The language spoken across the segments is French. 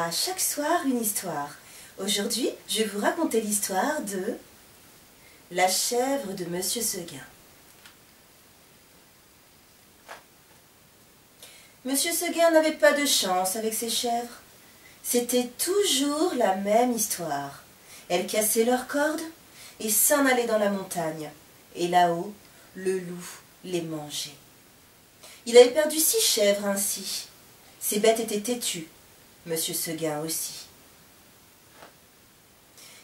À chaque soir, une histoire. Aujourd'hui, je vais vous raconter l'histoire de la chèvre de Monsieur Seguin. Monsieur Seguin n'avait pas de chance avec ses chèvres. C'était toujours la même histoire. Elles cassaient leurs cordes et s'en allaient dans la montagne. Et là-haut, le loup les mangeait. Il avait perdu 6 chèvres ainsi. Ces bêtes étaient têtues. Monsieur Seguin aussi.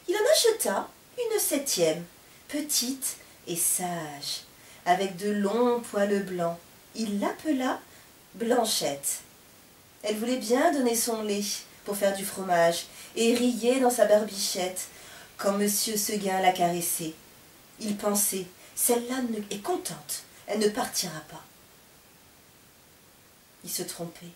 Il en acheta une 7e, petite et sage, avec de longs poils blancs. Il l'appela Blanchette. Elle voulait bien donner son lait pour faire du fromage et riait dans sa barbichette quand Monsieur Seguin la caressait. Il pensait, celle-là est contente, elle ne partira pas. Il se trompait.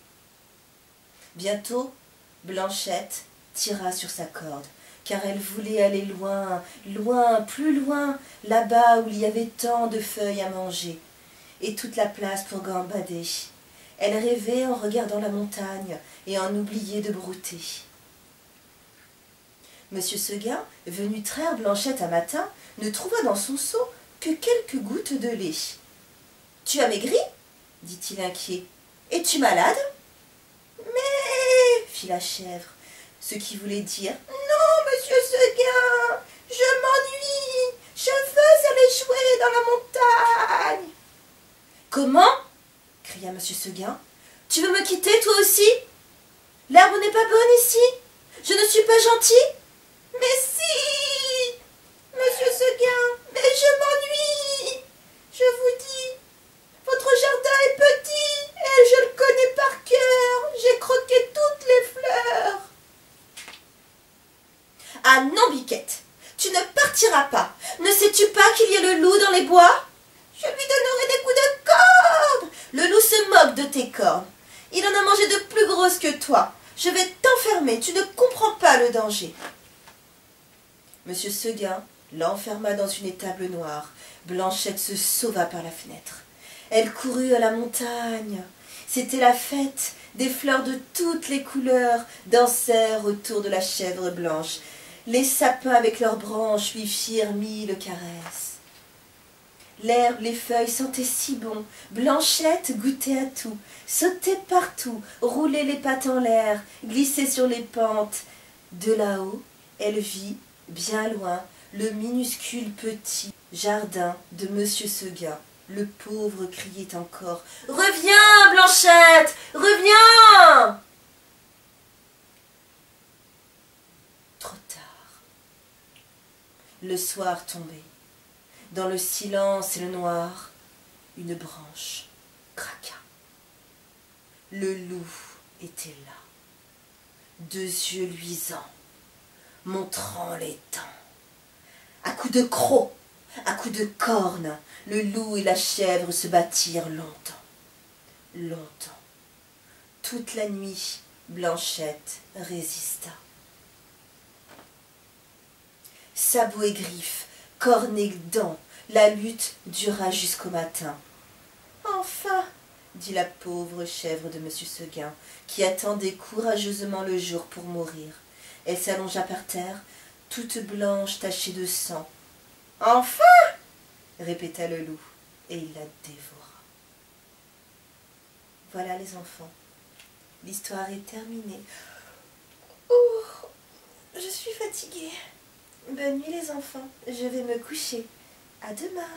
Bientôt, Blanchette tira sur sa corde, car elle voulait aller loin, loin, plus loin, là-bas où il y avait tant de feuilles à manger, et toute la place pour gambader. Elle rêvait en regardant la montagne et en oubliait de brouter. Monsieur Seguin, venu traire Blanchette un matin, ne trouva dans son seau que quelques gouttes de lait. « Tu as maigri ?» dit-il inquiet. « Es-tu malade ?» fit la chèvre, ce qui voulait dire « Non, monsieur Seguin, je m'ennuie, je veux aller jouer dans la montagne. »« Comment ?» cria monsieur Seguin. « Tu veux me quitter toi aussi? L'herbe n'est pas bonne ici? Je ne suis pas gentil? »« Mais si, monsieur Seguin, mais je m'ennuie. Je vous dis, votre jardin est petit et je le connais par cœur. J'ai croqué toutes les fleurs. »« Ah non, Biquette, tu ne partiras pas. Ne sais-tu pas qu'il y a le loup dans les bois? Je lui donnerai des coups de corde. Le loup se moque de tes cornes. Il en a mangé de plus grosses que toi. Je vais t'enfermer, tu ne comprends pas le danger. » Monsieur Seguin l'enferma dans une étable noire. Blanchette se sauva par la fenêtre. Elle courut à la montagne. C'était la fête. Des fleurs de toutes les couleurs dansèrent autour de la chèvre blanche. Les sapins avec leurs branches lui firent 1000 caresses. L'herbe, les feuilles sentaient si bon. Blanchette goûtait à tout, sautait partout, roulait les pattes en l'air, glissait sur les pentes. De là-haut, elle vit, bien loin, le minuscule petit jardin de Monsieur Seguin. Le pauvre criait encore « Reviens, Blanchette, reviens !» Trop tard. Le soir tombait. Dans le silence et le noir, une branche craqua. Le loup était là, 2 yeux luisants, montrant les dents. À coups de crocs, à coups de cornes, le loup et la chèvre se battirent longtemps, longtemps. Toute la nuit, Blanchette résista. Sabots et griffes, cornes et dents, la lutte dura jusqu'au matin. « Enfin !» dit la pauvre chèvre de Monsieur Seguin, qui attendait courageusement le jour pour mourir. Elle s'allongea par terre, toute blanche tachée de sang. « Enfin !» répéta le loup, et il la dévora. Voilà les enfants, l'histoire est terminée. Oh, je suis fatiguée. Bonne nuit les enfants, je vais me coucher. À demain.